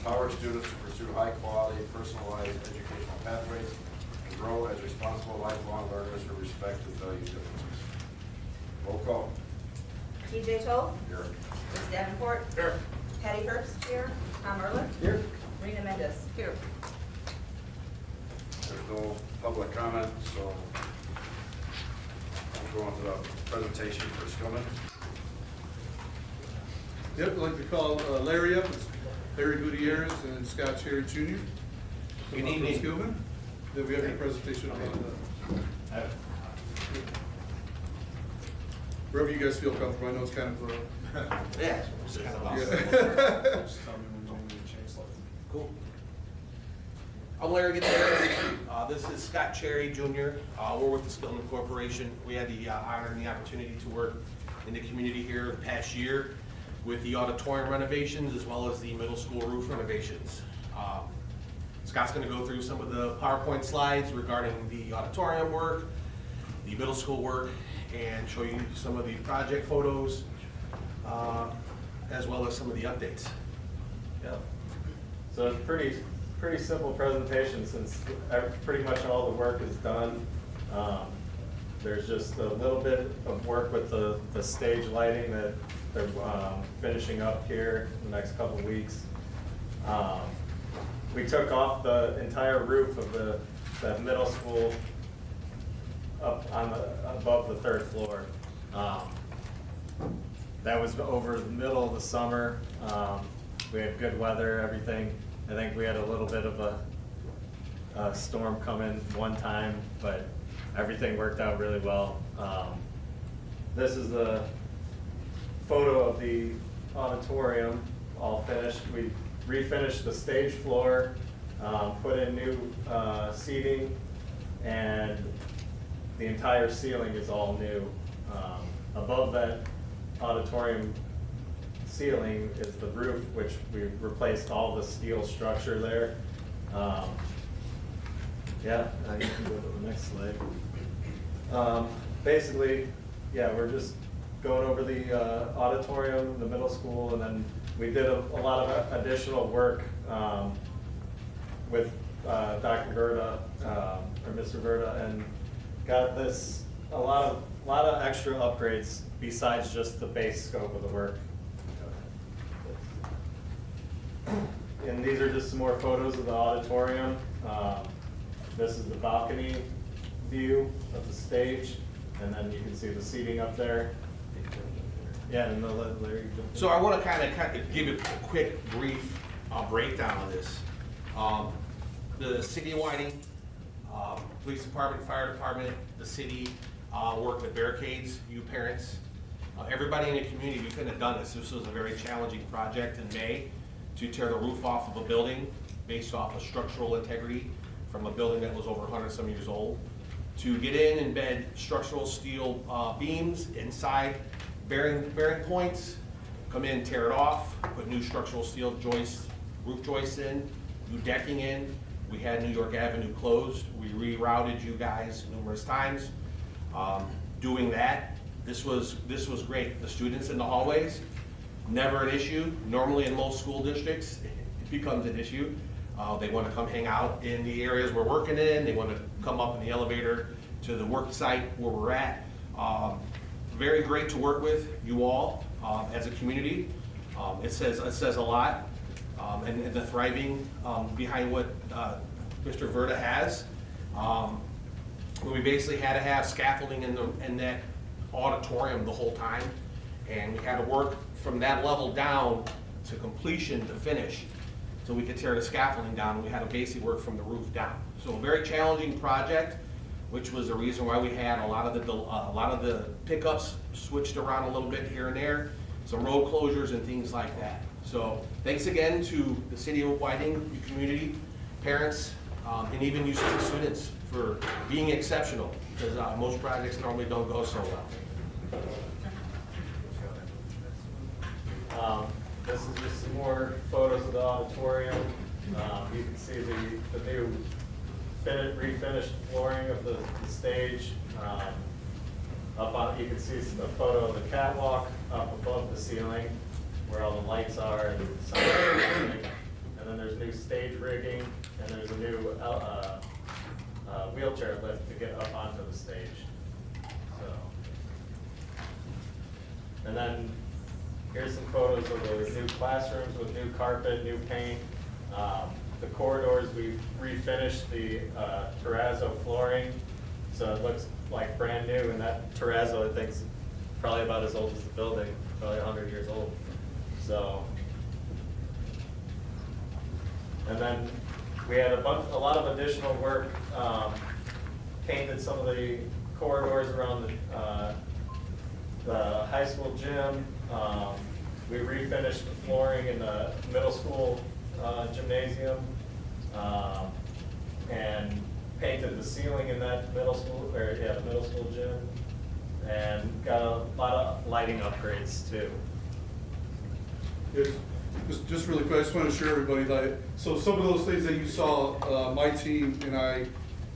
empower students to pursue high-quality, personalized educational pathways, and grow as responsible lifelong learners who respect and value differences. Roll call. TJ Toth. Here. Bruce Davenport. Here. Patty Herbst. Here. Tom Ehrlich. Here. Rena Mendez. Here. There's no public comment, so I'm going to the presentation for Skillman. Yep, I'd like to call Larry up. It's Larry Gutierrez and Scott Cherry Jr. Good evening. Skillman. Then we have your presentation on wherever you guys feel comfortable. I know it's kind of Yeah. It's kind of awesome. yeah. Cool. I'm Larry Gutierrez. This is Scott Cherry Jr. We're with the Skillman Corporation. We had the honor and the opportunity to work in the community here the past year with the auditorium renovations as well as the middle school roof renovations. Scott's going to go through some of the PowerPoint slides regarding the auditorium work, the middle school work, and show you some of the project photos as well as some of the updates. Yeah. So it's pretty simple presentation since pretty much all the work is done. There's just a little bit of work with the stage lighting that they're finishing up here in the next couple of weeks. We took off the entire roof of the middle school up on above the third floor. That was over the middle of the summer. We had good weather, everything. I think we had a little bit of a storm come in one time, but everything worked out really well. This is the photo of the auditorium, all finished. We refinished the stage floor, put in new seating, and the entire ceiling is all new. Above that auditorium ceiling is the roof, which we replaced all the steel structure there. Yeah, I can go to the next slide. Basically, yeah, we're just going over the auditorium, the middle school, and then we did a lot of additional work with Dr. Verda, or Mr. Verda, and got this a lot of extra upgrades besides just the base scope of the work. And these are just some more photos of the auditorium. This is the balcony view of the stage, and then you can see the seating up there. Yeah, and they'll let Larry jump in. So I want to kind of give you a quick, brief breakdown of this. The city of Whiting, police department, fire department, the city worked with barricades, you parents, everybody in the community. We couldn't have done this. This was a very challenging project in May to tear the roof off of a building based off of structural integrity from a building that was over 100-some years old, to get in, embed structural steel beams inside bearing points, come in, tear it off, put new structural steel joists, roof joists in, new decking in. We had New York Avenue closed. We rerouted you guys numerous times. Doing that, this was great. The students in the hallways, never an issue. Normally in most school districts, it becomes an issue. They want to come hang out in the areas we're working in. They want to come up in the elevator to the work site where we're at. Very great to work with you all as a community. It says a lot, and the thriving behind what Mr. Verda has. We basically had to have scaffolding in that auditorium the whole time, and we had to work from that level down to completion to finish, so we could tear the scaffolding down. We had to basically work from the roof down. So a very challenging project, which was the reason why we had a lot of the pickups switched around a little bit here and there, some road closures and things like that. So thanks again to the city of Whiting, your community, parents, and even you students for being exceptional, because most projects normally don't go so well. This is just some more photos of the auditorium. You can see the new refinished flooring of the stage. Up on, you can see a photo of the catwalk up above the ceiling where all the lights are and some, and then rigging, and there's a new wheelchair lift to get up onto the stage. So, and then here's some photos of the new classrooms with new carpet, new paint. The corridors, we refinished the terrazzo flooring, so it looks like brand new, and that terrazzo, I think, is probably about as old as the building, probably 100 years old. So, and then we had a lot of additional work, painted some of the corridors around the high school gym. We refinished the flooring in the middle school gymnasium, and painted the ceiling in that middle school, the middle school gym, and got a lot of lighting upgrades too. Yes. Just really quick, I just want to assure everybody that, so some of those things that you saw, my team and I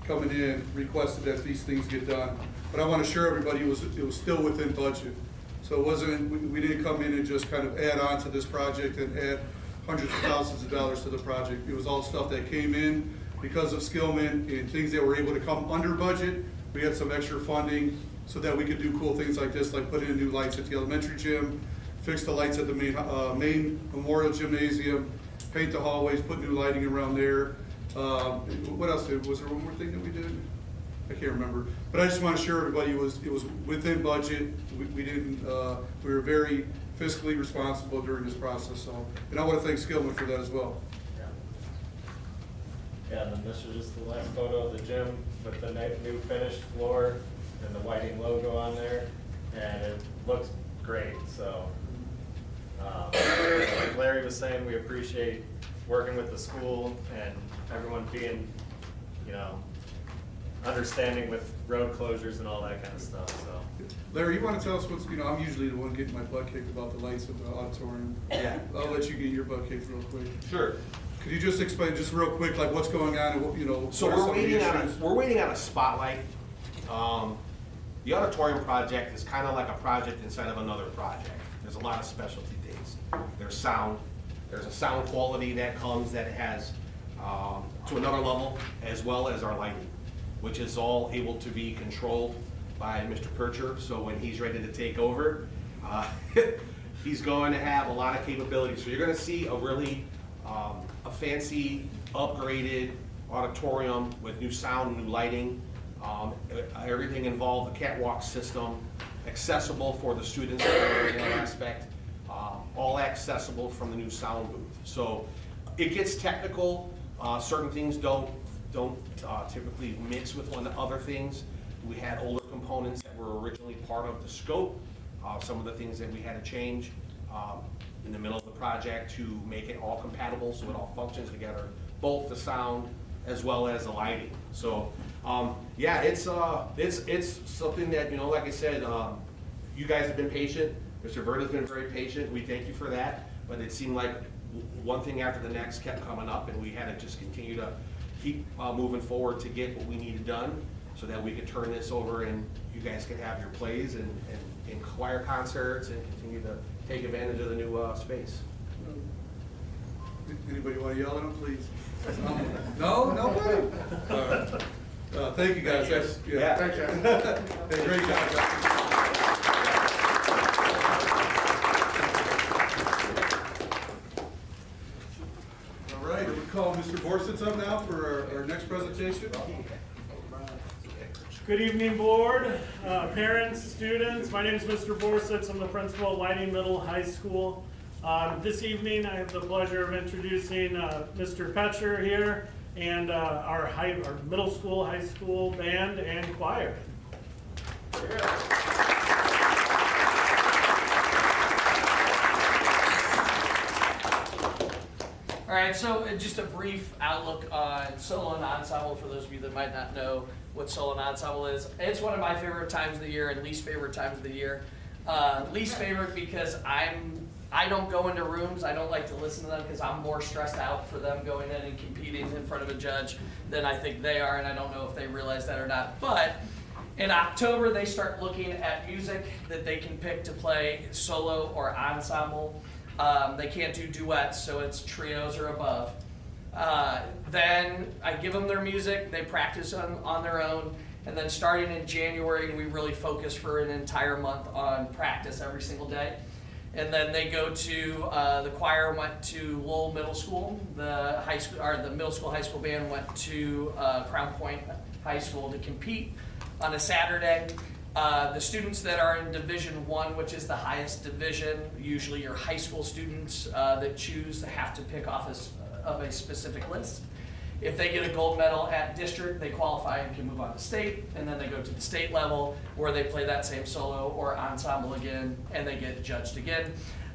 coming in requested that these things get done. But I want to assure everybody it was still within budget. So it wasn't, we didn't come in and just kind of add on to this project and add hundreds of thousands of dollars to the project. It was all stuff that came in because of Skillman and things that were able to come under budget. We had some extra funding so that we could do cool things like this, like put in new lights at the elementary gym, fix the lights at the main Memorial Gymnasium, paint the hallways, put new lighting around there. What else was there one more thing that we did? I can't remember. But I just want to assure everybody it was within budget. We didn't, we were very fiscally responsible during this process. So, and I want to thank Skillman for that as well. Yeah, and then this is just the last photo of the gym with the new finished floor and the Whiting logo on there, and it looks great. So, like Larry was saying, we appreciate working with the school and everyone being, understanding with road closures and all that kind of stuff. So, Larry, you want to tell us what's, I'm usually the one getting my butt kicked about the lights of the auditorium. Yeah. I'll let you get your butt kicked real quick. Sure. Could you just explain just real quick, like what's going on and what, So what are we're some of the issues? waiting on a spotlight. The auditorium project is kind of like a project inside of another project. There's a lot of specialty things. There's sound. There's a sound quality that comes that has to another level, as well as our lighting, which is all able to be controlled by Mr. Percher. So when he's ready to take over, he's going to have a lot of capabilities. So you're going to see a really a fancy, upgraded auditorium with new sound, new lighting, everything involved, the catwalk system, accessible for the students in that aspect, all accessible from the new sound booth. So it gets technical. Certain things don't typically mix with one other things. We had older components that were originally part of the scope. Some of the things that we had to change in the middle of the project to make it all compatible so it all functions together, both the sound as well as the lighting. So yeah, it's something that, like I said, you guys have been patient. Mr. Verda's been very patient. We thank you for that. But it seemed like one thing after the next kept coming up, and we had to just continue to keep moving forward to get what we needed done so that we could turn this over and you guys could have your plays and choir concerts and continue to take advantage of the new space. Anybody want to yell at him, please? No, nobody? All right. Thank you, guys. That's, Yeah. Thank you. Hey, great job, guys. All right, we call Mr. Borsitz up now for our next presentation. Good evening, board, parents, students. My name is Mr. Borsitz. I'm the principal at Whiting Middle High School. This evening, I have the pleasure of introducing Mr. Petcher here and our middle school, high school band and choir. All right, so just a brief outlook on solo and ensemble for those of you that might not know what solo and ensemble is. It's one of my favorite times of the year and least favorite times of the year. Least favorite because I don't go into rooms, I don't like to listen to them because I'm more stressed out for them going in and competing in front of a judge than I think they are, and I don't know if they realize that or not. But in October, they start looking at music that they can pick to play solo or ensemble. They can't do duets, so it's trios or above. Then I give them their music, they practice on their own, and then starting in January, we really focus for an entire month on practice every single day. And then they go to, the choir went to Lowell Middle School, the high school, or the middle school, high school band went to Crown Point High School to compete on a Saturday. The students that are in Division I, which is the highest division, usually your high school students that choose have to pick off of a specific list. If they get a gold medal at district, they qualify and can move on to state, and then they go to the state level where they play that same solo or ensemble again, and they get judged again.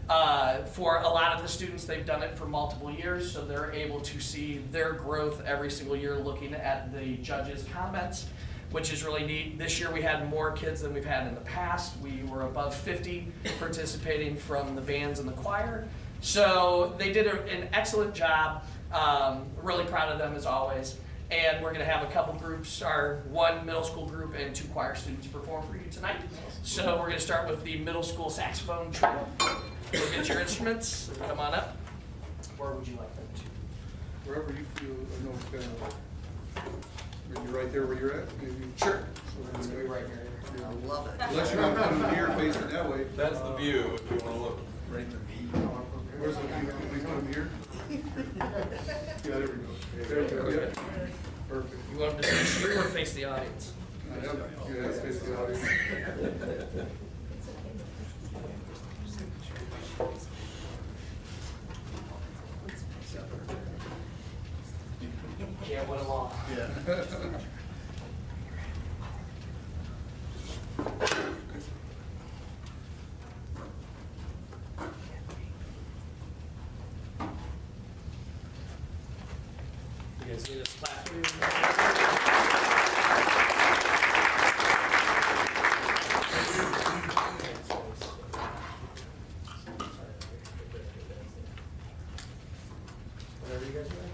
For a lot of the students, they've done it for multiple years, so they're able to see their growth every single year looking at the judges' comments, which is really neat. This year we had more kids than we've had in the past. We were above 50 participating from the bands and the choir. So they did an excellent job. Really proud of them as always. And we're gonna have a couple groups, our one middle school group and 2 choir students perform for you tonight. So we're gonna start with the middle school saxophone trio. Look at your instruments, come on up. Where would you like them to? Wherever you feel, I know it's kind of like, are you right there where you're at? Maybe. Sure. It's gonna be right here. I love it. Unless you're on here facing that way. That's the view, if you wanna look. Right in the V. Where's the view? Can we put them here? Yeah, there we go. There we go, yeah. Perfect. You want them to face you or face the audience? Yeah, that's face the audience. Can't win them all. Yeah. You guys need us to clap for you? Whatever you guys are like.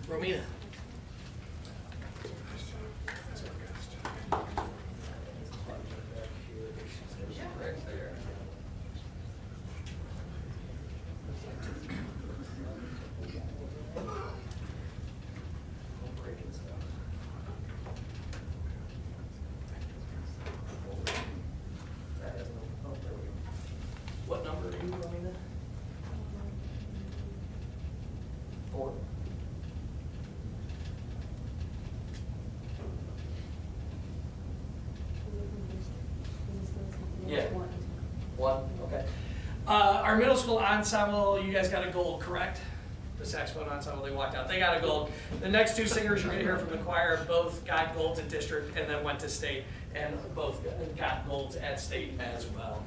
Romina. Right there. What number are you, Romina? 4. Yeah. 1, okay. Our middle school ensemble, you guys got a gold, correct? The saxophone ensemble, they walked out, they got a gold. The next 2 singers you're gonna hear from the choir both got golds at district and then went to state, and both got golds at state as well.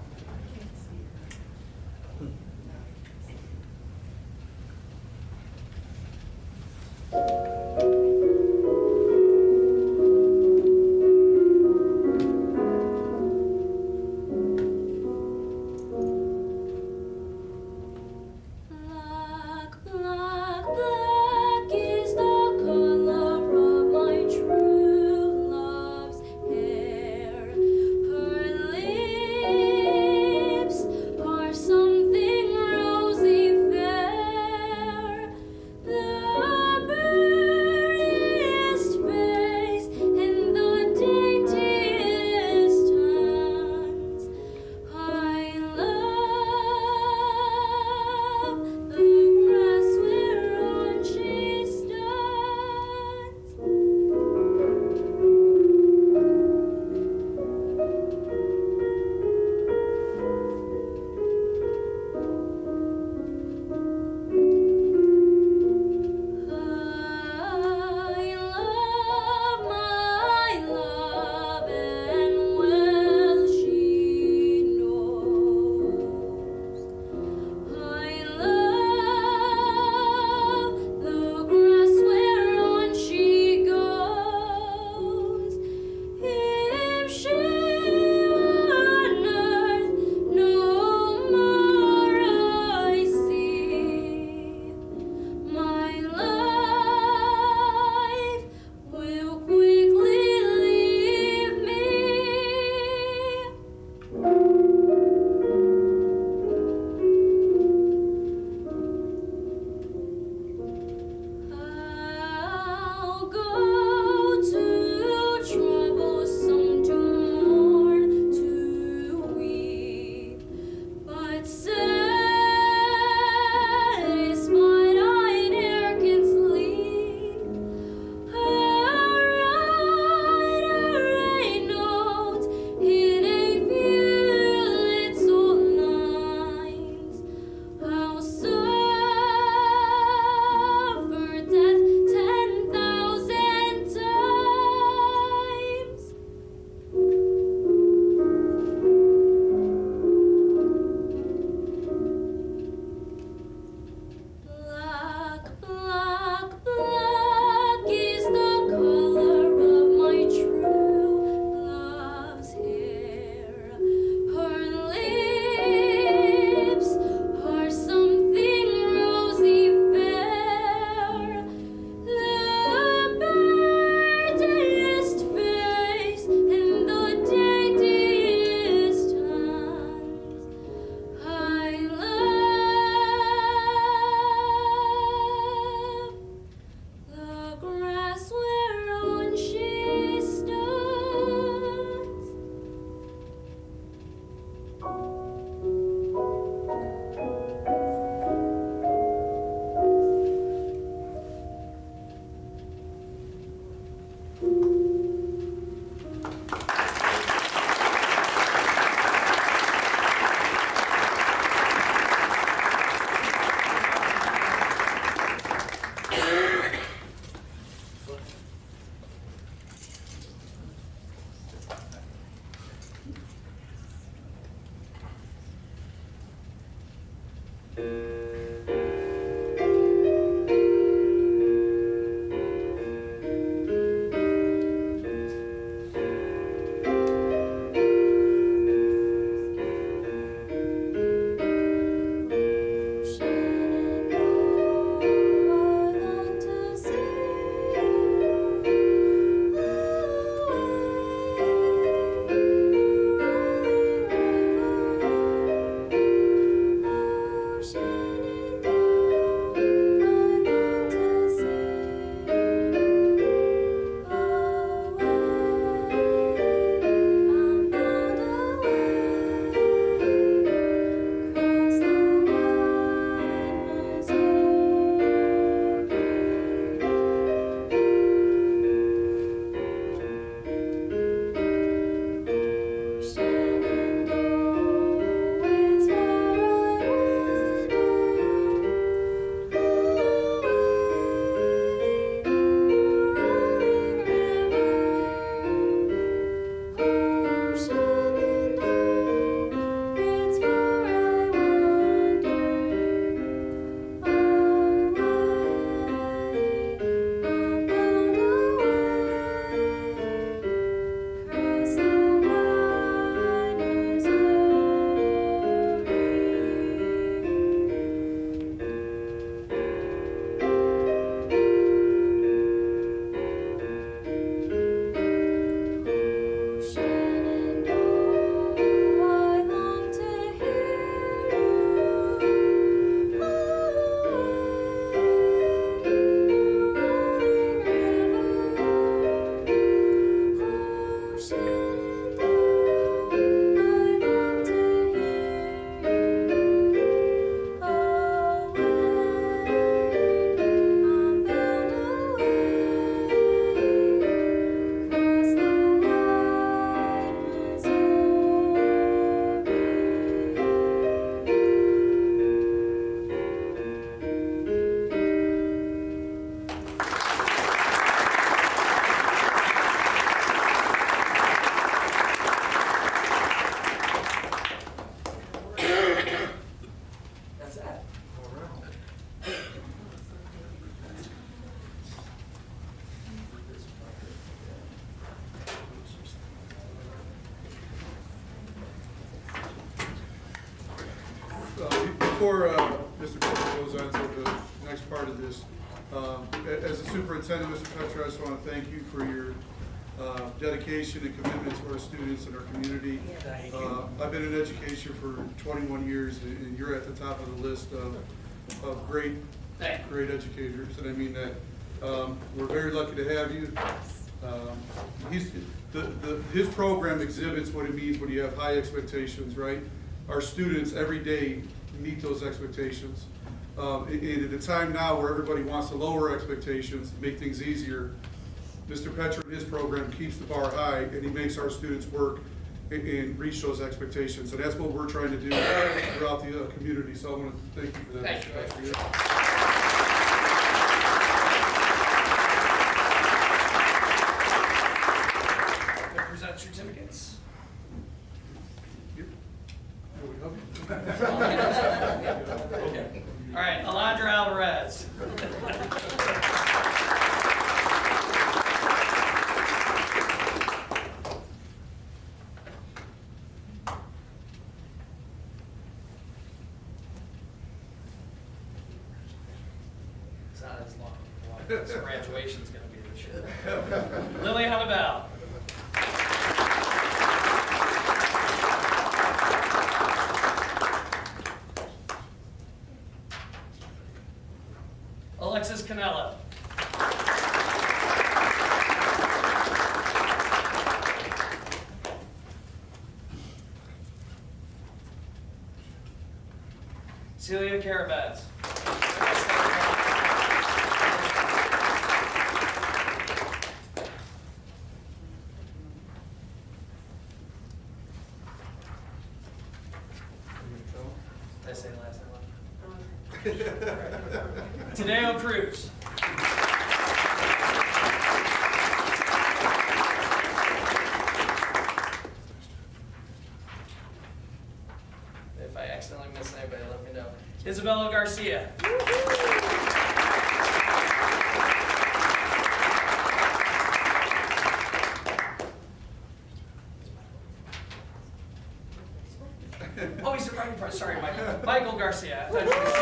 before Mr. Petra goes on to the next part of this, as a superintendent, Mr. Petra, I just want to thank you for your dedication and commitment to our students and our community. Thank you. I've been in education for 21 years, and you're at the top of the list of great Thank you. great educators, and I mean that. We're very lucky to have you. His program exhibits what it means when you have high expectations, right? Our students every day meet those expectations. And at a time now where everybody wants to lower expectations, to make things easier, Mr. Petra and his program keeps the bar high, and he makes our students work and reach those expectations. And that's what we're trying to do throughout the community. So I want to thank you for that. Thank Mr. you. Petra. Present certificates. Yep. Will we help you? All right, Alondra Alvarez. It's not as long. This graduation's gonna be this year. Liliana Bell. Alexis Canelo. Celia Carabez. Did I say the last name? Tadeo Cruz. If I accidentally miss anybody, let me know. Isabella Garcia. Oh, he's right in front. Sorry, Michael. Michael Garcia. I thought you were gonna say-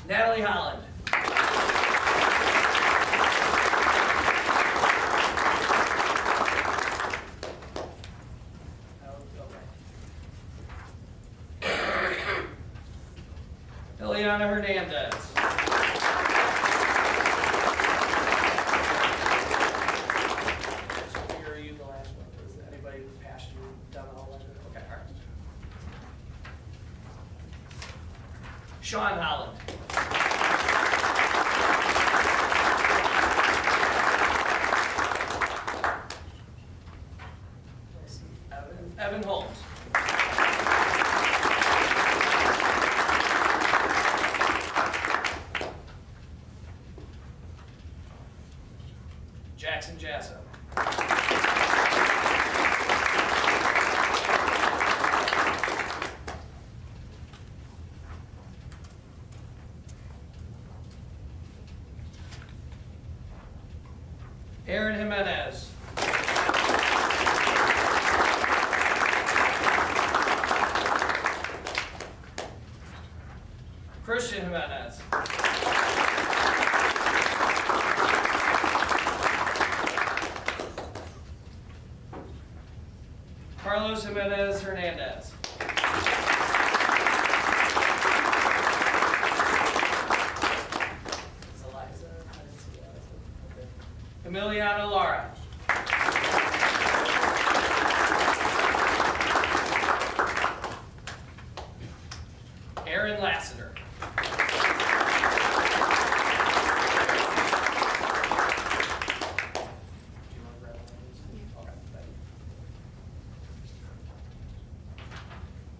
Natalie Holland. Eliana Hernandez. Are you the last one? Is anybody past you down the hall? Okay, all right. Sean Holland. Evan Holmes. Jackson Jasso. Aaron Jimenez. Christian Jimenez. Carlos Jimenez Hernandez. It's Eliza. I didn't see that. Okay. Emiliano Lara. Aaron Lassiter. Do you want to grab one of these? Okay, thank you.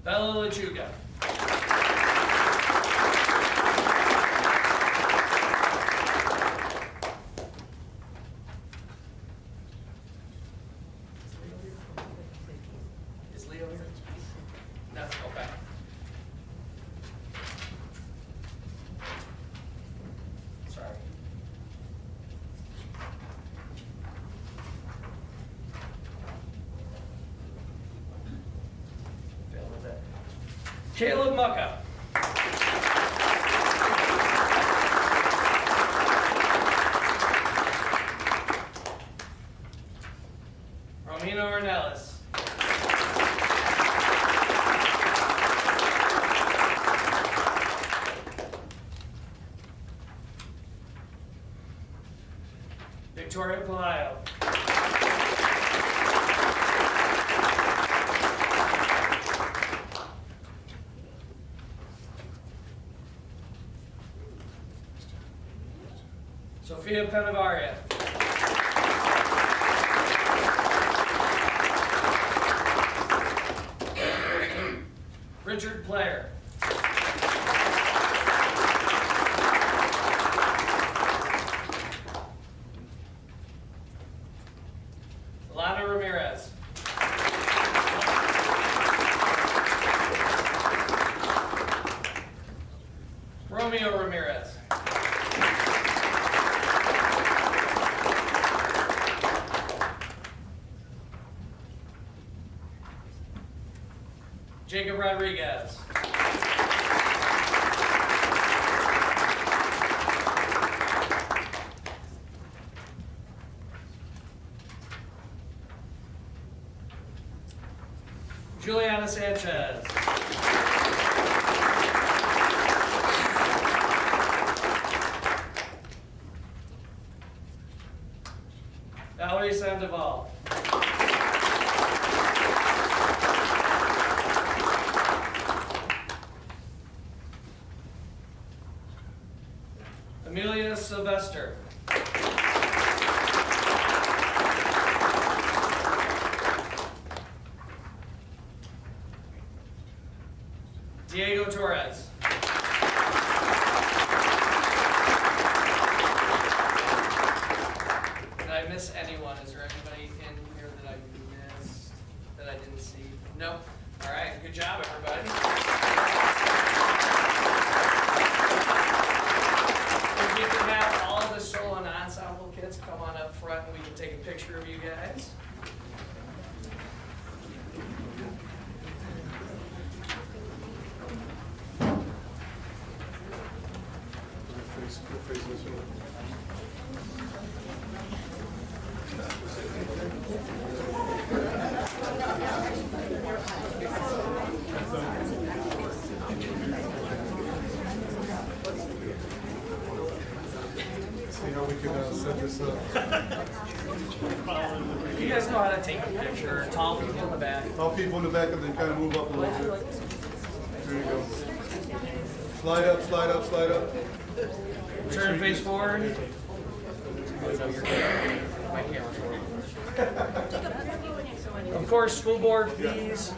Bella Lechuga. Is Leo here? No. Caleb Mucka. Romino Ornelas. Victoria Palaio. Sophia Penavaria. Richard Player. Lana Ramirez. Romeo Ramirez. Jacob Rodriguez. Juliana Sanchez. Valerie Sandoval. Amelia Sylvester. Diego Torres. Did I miss anyone? Is there anybody in here that I missed, that I didn't see? No? All right, good job, everybody. If you can have all of the solo and ensemble kids come on up front and we can take a picture of you guys. See how we can set this up. You guys know how to take a picture. Tall people in the back. All people in the back and then kind of move up a little bit. There you go. Slide up, slide up, slide up. Turn face forward. My camera's working. Of course, school board fees.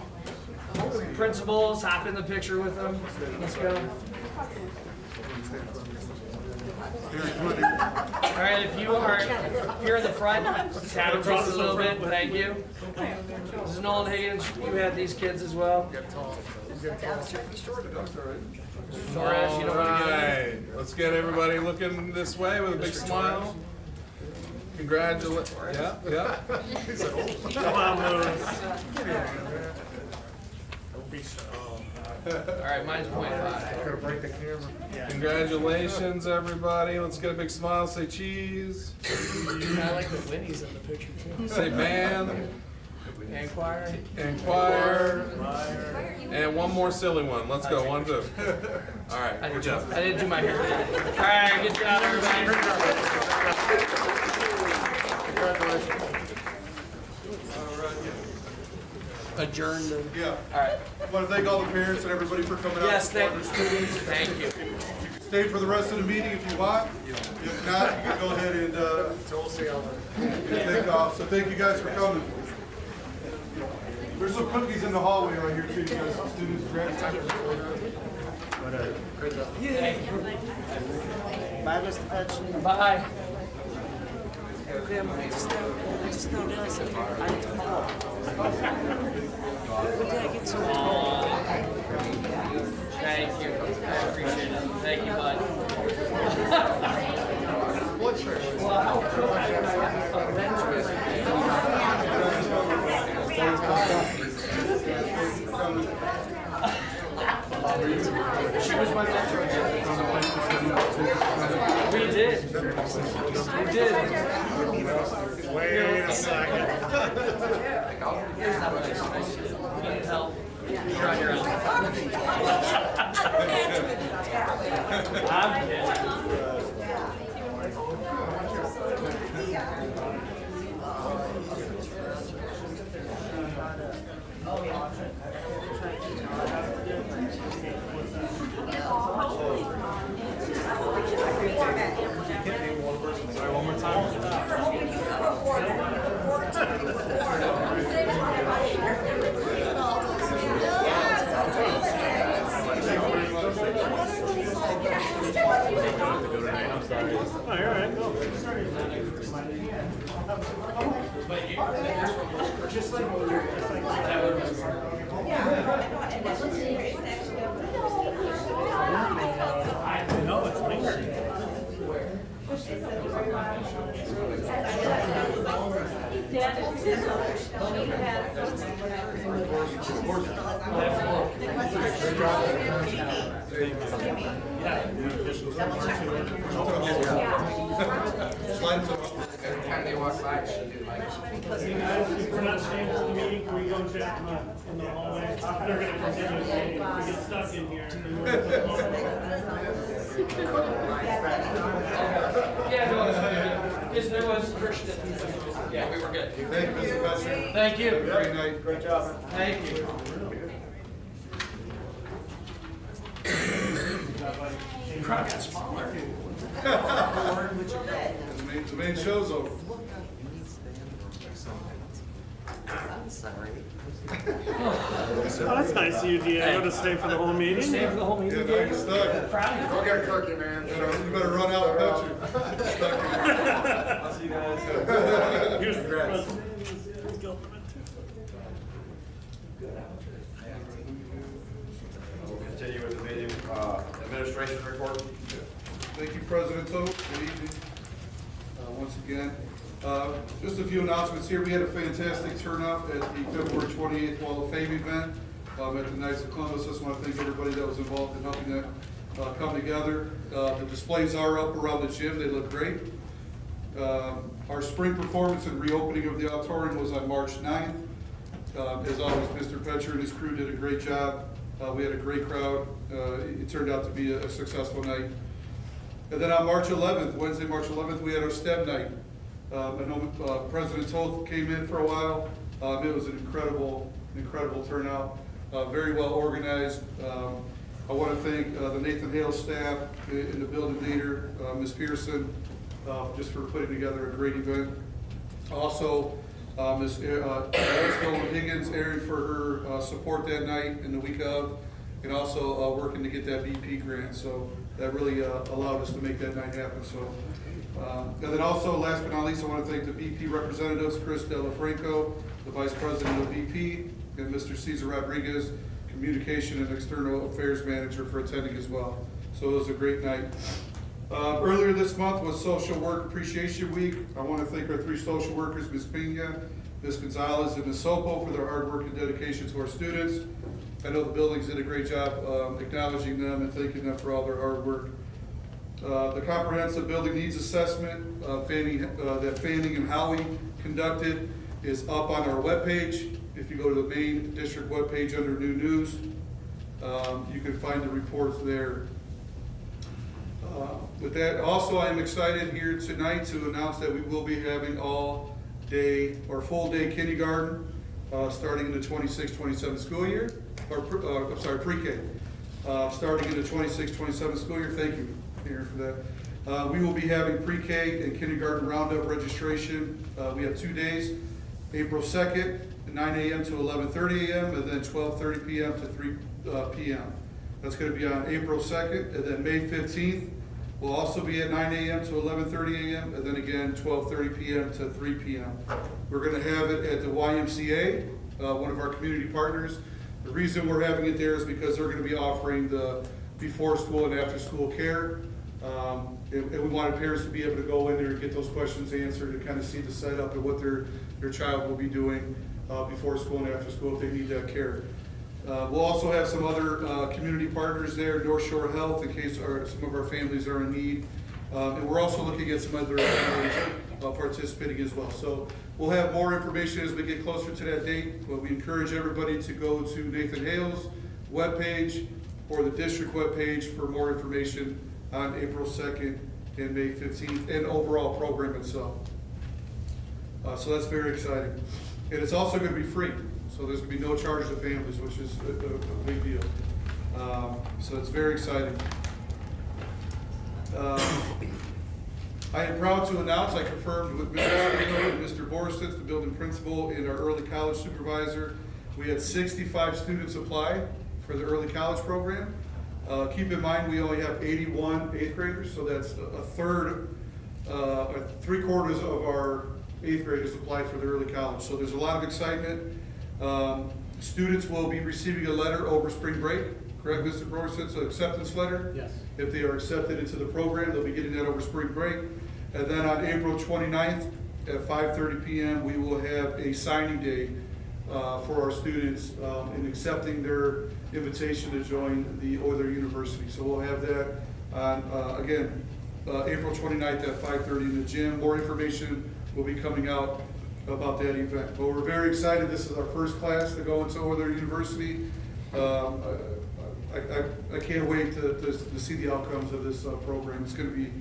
Principals, hop in the picture with them. Let's go. All right, if you're in the front, tap across a little bit. Thank you. This is Nolan Higgins. You had these kids as well. Torres, you know what to do. Right, let's get everybody looking this way with a big smile. Congratulations. Yeah, yeah. Come on, Lewis. All right, mine's 0.5. Congratulations, everybody. Let's get a big smile. Say cheese. I like the Winnies in the picture too. Say band. And choir. And choir. And one more silly one. Let's go. 1, 2. All right, good job. I didn't do my hair. All right, good job, everybody. Adjourned. Yeah. All right. I want to thank all the parents and everybody for coming out. Yes, and thank supporting you. their students. Thank you. Stay for the rest of the meeting if you want. If not, you can go ahead and take off. So thank you guys for coming. There's some cookies in the hallway right here too, you guys, students. Grab some. Bye, Mr. Patchen. Bye. I just now realized that I need to follow up. What did I get so Thank you. I appreciate it. Thank you, bud. She was my mentor. We did. We did. Wait a second. Here's not much. You need help. You're on your own. I'm kidding. Oh, you're all right, go. No, it's lingering. Slide to Every time they walk by, she do like. Hey guys, if we're not staying for the meeting, can we go and chat in the hallway? They're gonna continue the meeting. If we get stuck in here. Yeah, no, yes, there was Christian. Yeah, we were good. Thank you, Mr. Besser. Thank you. Great night. Great job. Thank you. Crowd got smaller. The main show's over. Oh, that's nice of you, Diego, to stay for the whole meeting. Stay for the whole meeting. Yeah, now you're stuck. Proud of you. Go get a cookie, man. You better run out and fetch her. Stuck in there. I'll see you guys. Here's the Congrats. president. We'll continue with the meeting, administration report. Thank you, President Toth. Good evening. Once again, just a few announcements here. We had a fantastic turnout at the February 28th Wall of Fame event at the Knights of Columbus. Just want to thank everybody that was involved in helping that come together. The displays are up around the gym. They look great. Our spring performance and reopening of the auditorium was on March 9th. As always, Mr. Petcher and his crew did a great job. We had a great crowd. It turned out to be a successful night. And then on March 11th, Wednesday, March 11th, we had our STEM night. I know President Toth came in for a while. It was an incredible turnout, very well organized. I want to thank the Nathan Hale staff and the building leader, Ms. Pearson, just for putting together a great event. Also, Ms. Nolan Higgins, Erin, for her support that night and the week of, and also working to get that BP grant. So that really allowed us to make that night happen. So, and then also, last but not least, I want to thank the BP representatives, Chris Delafranco, the Vice President of BP, and Mr. Cesar Rodriguez, Communication and External Affairs Manager, for attending as well. So it was a great night. Earlier this month was Social Work Appreciation Week. I want to thank our 3 social workers, Ms. Pena, Ms. Gonzalez, and Ms. Sopo, for their hard work and dedication to our students. I know the buildings did a great job acknowledging them and thanking them for all their hard work. The comprehensive building needs assessment that Fanning and Howie conducted is up on our webpage. If you go to the main district webpage under new news, you can find the reports there. With that, also, I'm excited here tonight to announce that we will be having all day or full day kindergarten starting in the 26-27 school year, or I'm sorry, pre-K, starting in the 26-27 school year. Thank you, Aaron, for that. We will be having pre-K and kindergarten roundup registration. We have 2 days, April 2nd, 9 a.m. to 11:30 a.m., and then 12:30 p.m. to 3 p.m. That's going to be on April 2nd, and then May 15th will also be at 9 a.m. to 11:30 a.m., and then again 12:30 p.m. to 3 p.m. We're going to have it at the YMCA, one of our community partners. The reason we're having it there is because they're going to be offering the before school and after school care. And we wanted parents to be able to go in there and get those questions answered and kind of see the setup and what their child will be doing before school and after school if they need that care. We'll also have some other community partners there, North Shore Health, in case some of our families are in need. And we're also looking at some other families participating as well. So we'll have more information as we get closer to that date, but we encourage everybody to go to Nathan Hale's webpage or the district webpage for more information on April 2nd and May 15th and overall program itself. So that's very exciting. And it's also going to be free. So there's going to be no charge to families, which is a big deal. So it's very exciting. I am proud to announce I confirmed with Mr. Spino and Mr. Borsitz, the building principal, and our early college supervisor. We had 65 students apply for the early college program. Keep in mind, we only have 81 eighth graders, so that's a third, 3/4 of our eighth graders applied for the early college. So there's a lot of excitement. Students will be receiving a letter over spring break, correct, Mr. Borsitz, an acceptance letter? Yes. If they are accepted into the program, they'll be getting that over spring break. And then on April 29th at 5:30 p.m., we will have a signing day for our students in accepting their invitation to join the Oiler University. So we'll have that on, again, April 29th at 5:30 in the gym. More information will be coming out about that event. But we're very excited. This is our first class to go into Oiler University. I can't wait to see the outcomes of this program. It's going to be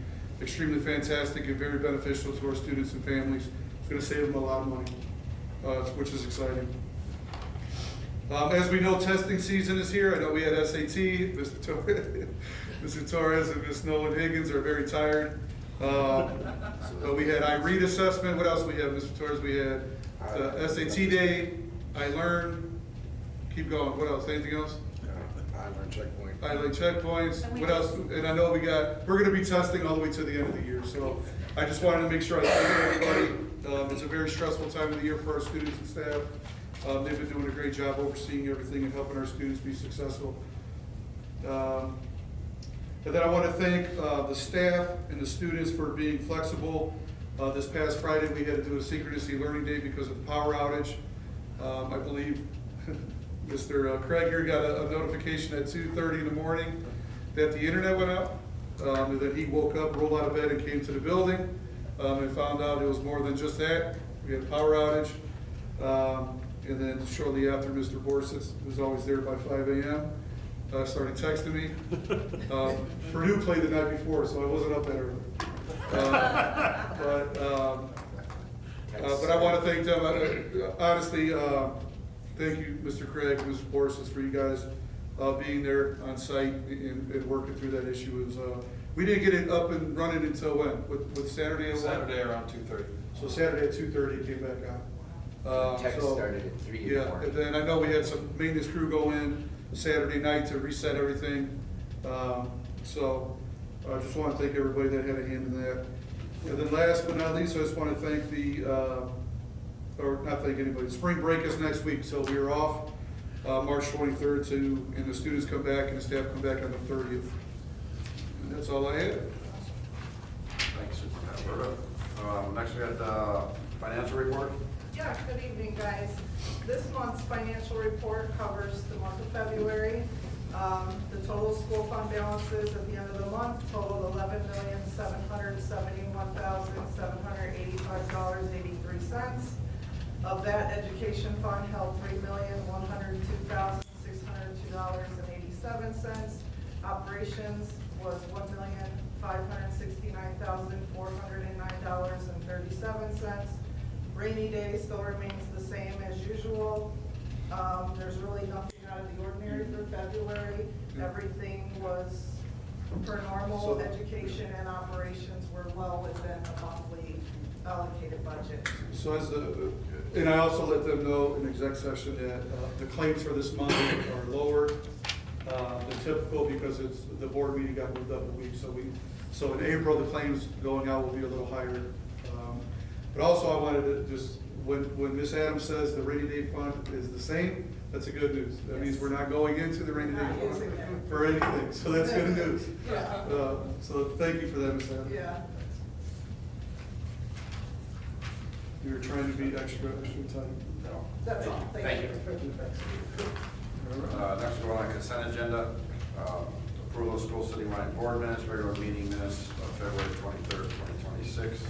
extremely fantastic and very beneficial to our students and families. It's going to save them a lot of money, which is exciting. As we know, testing season is here. I know we had SAT. Mr. Torres and Ms. Nolan Higgins are very tired. We had IREAD assessment. What else we have, Mr. Torres? We had SAT day, I Learn. Keep going. What else? Anything else? I learned checkpoint. I like checkpoints. What else? And I know we're gonna be testing all the way to the end of the year. So I just wanted to make sure I thank everybody. It's a very stressful time of the year for our students and staff. They've been doing a great job overseeing everything and helping our students be successful. And then I want to thank the staff and the students for being flexible. This past Friday, we had to do a synchronous e-learning day because of the power outage. I believe Mr. Craig here got a notification at 2:30 in the morning that the internet went out. And then he woke up, rolled out of bed, and came to the building and found out it was more than just that. We had a power outage. And then shortly after, Mr. Borsitz, who's always there by 5 a.m., started texting me. Purdue played the night before, so I wasn't up that early. But I want to thank them. Honestly, thank you, Mr. Craig, and Mr. Borsitz, for you guys being there on site and working through that issue. It was, we didn't get it up and running until when? With Saturday at what? Saturday around 2:30. So Saturday at 2:30 it came back on. Text So, started at 3 in the yeah, morning. and then I know we had some maintenance crew go in Saturday night to reset everything. So I just want to thank everybody that had a hand in that. And then last but not least, I just want to thank or not thank anybody, spring break is next week, so we are off March 23rd and the students come back and the staff come back on the 30th. And that's all I have. Thanks, Superintendent. Next we got the financial report. Yeah, good evening, guys. This month's financial report covers the month of February. The total school fund balances at the end of the month totaled $11,771,785.83. Of that, education fund held $3,102,602.87. Operations was $1,569,409.37. Rainy day still remains the same as usual. There's really nothing out of the ordinary for February. Everything was per normal. So- Education and operations were well within a monthly allocated budget. So and I also let them know in exec session that the claims for this month are lower than typical because the board meeting got moved up a week. So in April, the claims going out will be a little higher. But also I wanted to just, when Ms. Adams says the rainy day fund is the same, that's a good news. That means we're not going into the rainy day Not using fund it. for anything, so that's good news. Yeah. So thank you for that, Ms. Adams. Yeah. You were trying to be extra tight. No. That's all. Thank you. Next one on consent agenda, approval of school citywide board minutes, regular meeting minutes of February 23rd, 2026.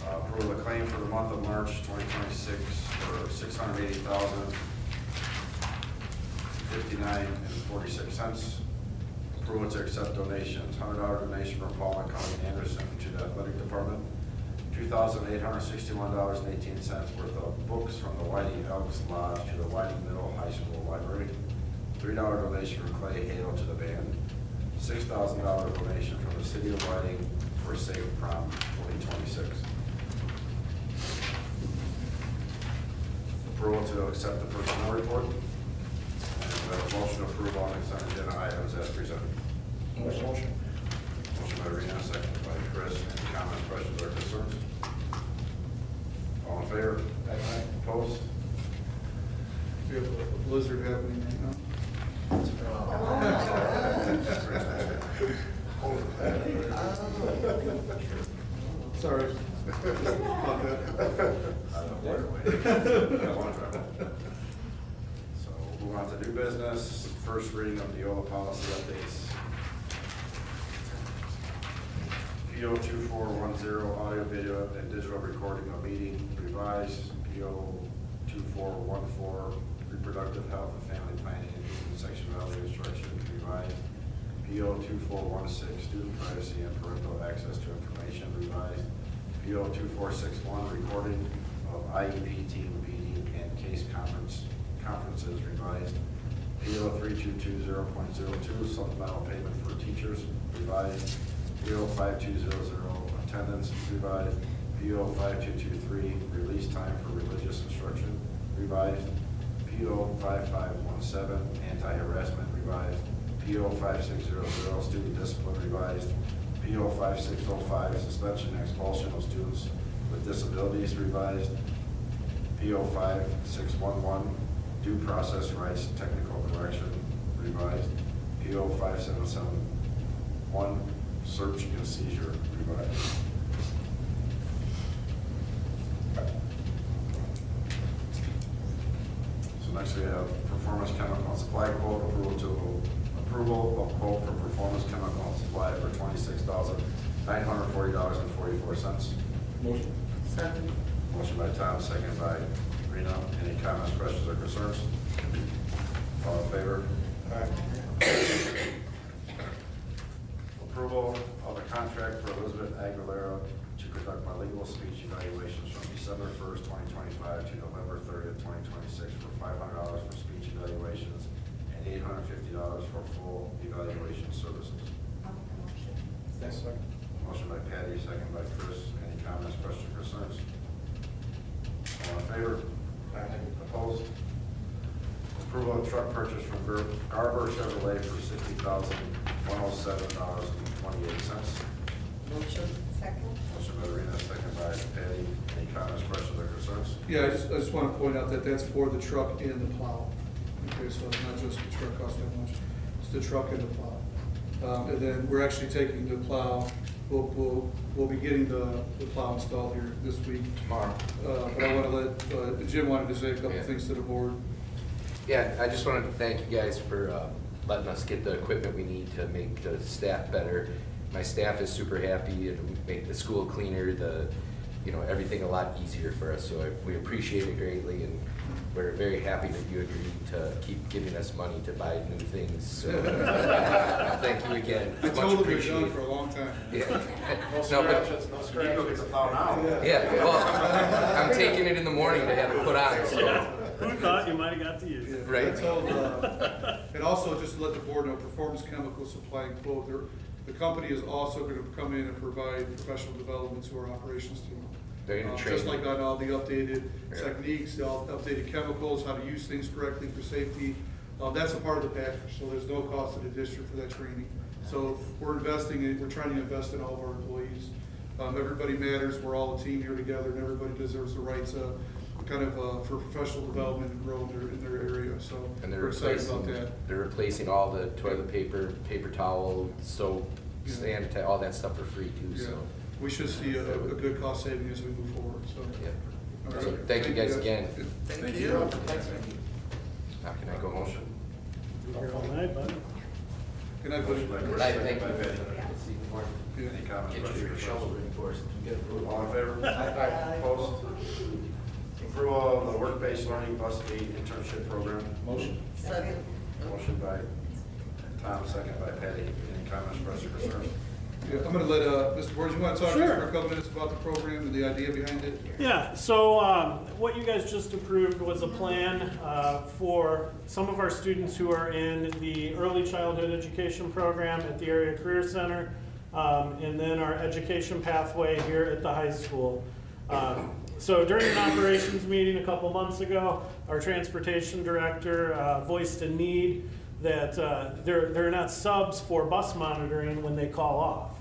Approval of claim for the month of March 2026 for $680,059.46. Approval to accept donations, $100 donation from Paul McCollum Anderson to the athletic department, $2,861.18 worth of books from the Whiting Elks Lodge to the Whiting Middle High School Library, $3 donation from Clay Hale to the band, $6,000 donation from the City of Whiting for Safe Prom 2026. Approval to accept the personnel report. And we have a motion to approve all consent agenda items as presented. Motion. Motion by Rena, second by Chris. Any comments, questions, or concerns? All in favor? Aye. Opposed? We have a blizzard happening right now. Sorry. About that. So we'll move on to new business. First reading of the Neola policy updates. PO 2410, audio, video, and digital recording of meeting revised. PO 2414, reproductive health and family planning and section value instruction revised. PO 2416, student privacy and parental access to information revised. PO 2461, recording of IEP team meeting and case conferences revised. PO 3220.02, supplemental payment for teachers revised. PO 5200, attendance revised. PO 5223, release time for religious instruction revised. PO 5517, anti-harassment revised. PO 5600, student discipline revised. PO 5605, suspension and expulsion of students with disabilities revised. PO 5611, due process rights technical correction revised. PO 5771, search and seizure revised. So next we have performance chemical and supply quote, approval of quote for performance chemical and supply for $26,940.44. Motion. Second. Motion by Tom, second by Rena. Any comments, questions, or concerns? All in favor? Approval of a contract for Elizabeth Aguilera to conduct bilingual speech evaluations from December 1st, 2025 to November 30th, 2026 for $500 for speech evaluations and $850 for full evaluation services. Second. Motion by Patty, second by Chris. Any comments, questions, concerns? All in favor? Opposed? Approval of truck purchase from Garber Chevrolet for $60,107.28. Motion. Second. Motion by Rena, second by Patty. Any comments, questions, or concerns? Yeah, I just want to point out that that's for the truck and the plow. Okay, so it's not just the truck cost that much, it's the truck and the plow. And then we're actually taking the plow, we'll be getting the plow installed here this week. Tomorrow. But I want to let, Jim wanted to say a couple Yeah. things to the board. Yeah, I just wanted to thank you guys for letting us get the equipment we need to make the staff better. My staff is super happy. It'll make the school cleaner, everything a lot easier for us. So we appreciate it greatly, and we're very happy that you agreed to keep giving us money to buy new things. So thank you again. I Much told him we've done appreciated. for a long time. Yeah. No scratches, no scratches. You go get the plow now. Yeah, well, I'm taking it in the morning to have it put on, so. Who thought you might have got to use Yeah, it? Right. I told, and also just to let the board know, Performance Chemical Supply and Quote, the company is also going to come in and provide professional development to our operations team. They're gonna train Just like you. on all the updated Yeah. techniques, all the updated chemicals, how to use things correctly for safety. That's a part of the package, so there's no cost to the district for that training. So we're we're trying to invest in all of our employees. Everybody matters, we're all a team here together, and everybody deserves the right to for professional development and grow in their area, so And they're we're excited about replacing, that. they're replacing all the toilet paper, paper towel, soap, Yeah. sanitizer, all that stuff for free too, Yeah, so. we should see a good cost saving as we move forward, so. Yeah. All So right. thank you guys again. Thank you. Now can I go home? Motion. Be here all night, bud. Good night, buddy. Motion by Good Chris, night, second thank by you. Betty. Yeah. Any comments? Get questions, your or shovel concerns? ready for us to get approved. All in favor? Opposed? Approval of the work-based learning bus aid internship program. Motion. Second. Motion by Tom, second by Patty. Any comments, questions, or concerns? Yeah, I'm gonna let, Mr. Borges, you wanna talk to us Sure. for a couple minutes about the program and the idea behind it? Yeah, so what you guys just approved was a plan for some of our students who are in the early childhood education program at the Area Career Center, and then our education pathway here at the high school. So during an operations meeting a couple months ago, our transportation director voiced a need that they're not subs for bus monitoring when they call off.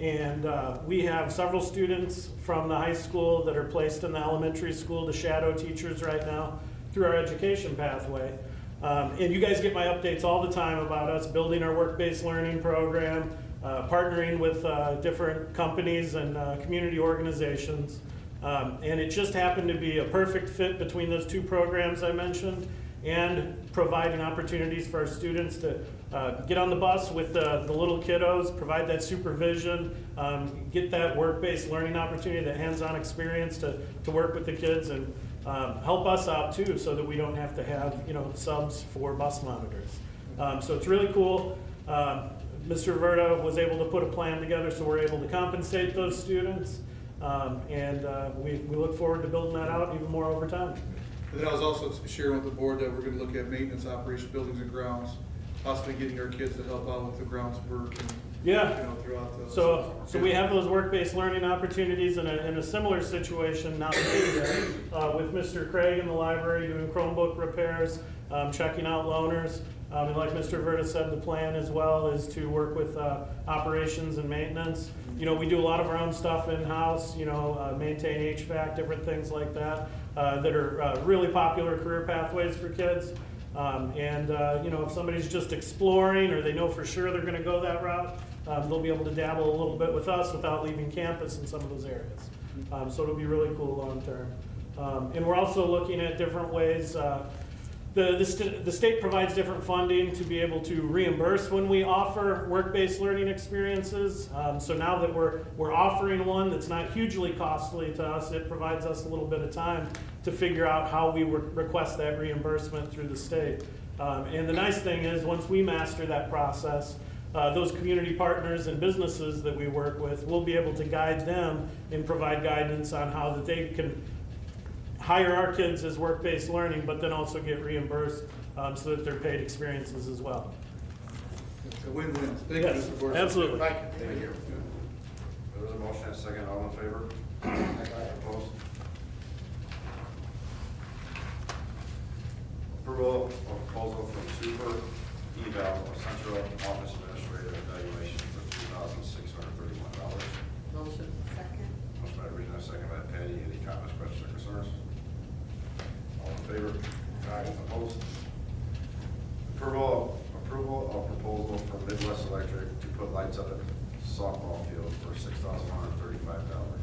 And we have several students from the high school that are placed in the elementary school to shadow teachers right now through our education pathway. And you guys get my updates all the time about us building our work-based learning program, partnering with different companies and community organizations. And it just happened to be a perfect fit between those two programs I mentioned, and providing opportunities for our students to get on the bus with the little kiddos, provide that supervision, get that work-based learning opportunity, that hands-on experience to work with the kids, and help us out too, so that we don't have to have, subs for bus monitors. So it's really cool. Mr. Verda was able to put a plan together, so we're able to compensate those students. And we look forward to building that out even more over time. And then I was also sharing with the board that we're gonna look at maintenance, operation, buildings and grounds, possibly getting our kids to help out with the grounds work and, Yeah. throughout the. So we have those work-based learning opportunities in a similar situation now with Mr. Craig in the library doing Chromebook repairs, checking out loaners. And like Mr. Verda said, the plan as well is to work with operations and maintenance. We do a lot of our own stuff in-house, maintain HVAC, different things like that, that are really popular career pathways for kids. If somebody's just exploring or they know for sure they're gonna go that route, they'll be able to dabble a little bit with us without leaving campus in some of those areas. So it'll be really cool long-term. And we're also looking at different ways. The state provides different funding to be able to reimburse when we offer work-based learning experiences. So now that we're offering one that's not hugely costly to us, it provides us a little bit of time to figure out how we would request that reimbursement through the state. And the nice thing is, once we master that process, those community partners and businesses that we work with, we'll be able to guide them and provide guidance on how that they can hire our kids as work-based learning, but then also get reimbursed so that they're paid experiences as well. It's a win-win. Thank you, Yes, Mr. Borges. absolutely. Thank you. There was a motion and a second, all in favor? Opposed? Approval of proposal from Super Eval of Central Office Administrative Evaluation for $2,631. Motion. Second. Motion by Rena, second by Patty. Any comments, questions, or concerns? All in favor? Opposed? Approval of proposal from Midwest Electric to put lights up at softball field for $6,135.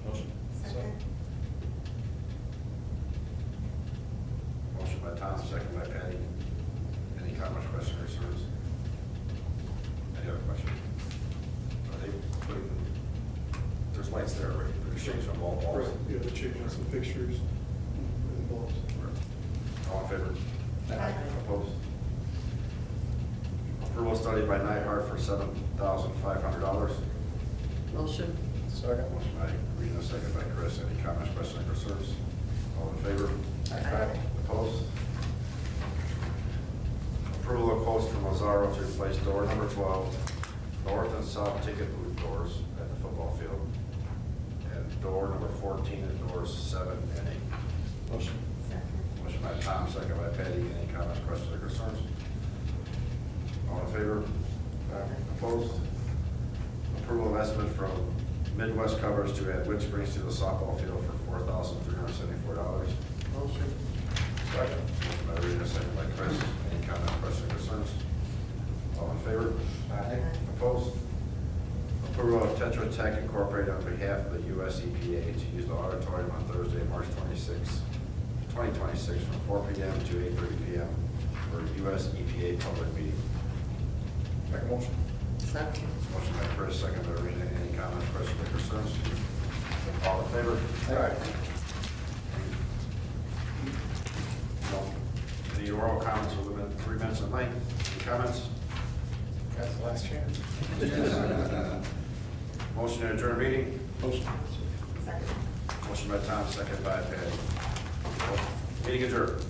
Motion. Second. Motion by Tom, second by Patty. Any comments, questions, or concerns? Any other question? Are they putting, there's lights there already, they're exchanging them all balls. Right, yeah, they're changing some fixtures and bulbs. All in favor? Aye. Opposed? Approval study by Nyhart for $7,500. Motion. Second. Motion by Rena, second by Chris. Any comments, questions, or concerns? All in favor? Aye. Opposed? Approval of quotes from Lazaro to replace door number 12, north and south ticket booth doors at the football field, and door number 14 and doors 7 and 8. Motion. Second. Motion by Tom, second by Patty. Any comments, questions, or concerns? All in favor? Opposed? Approval of estimate from Midwest Covers to add wood screens to the softball field for $4,374. Motion. Second. Motion by Rita, second by Chris. Any comments, questions, or concerns? All in favor? Aye. Opposed? Approval of Tetra Tech Incorporated on behalf of the US EPA to use the auditorium on Thursday, March 2026, from 4 p.m. to 8:30 p.m. for US EPA public meeting. Make a motion. Second. Motion by Chris, second by Rena. Any comments, questions, or concerns? All in favor? Aye. Any oral comments are limited to 3 minutes in length? Any comments? That's the last chance. Motion to adjourn meeting? Motion. Second. Motion by Tom, second by Patty. Meeting adjourned.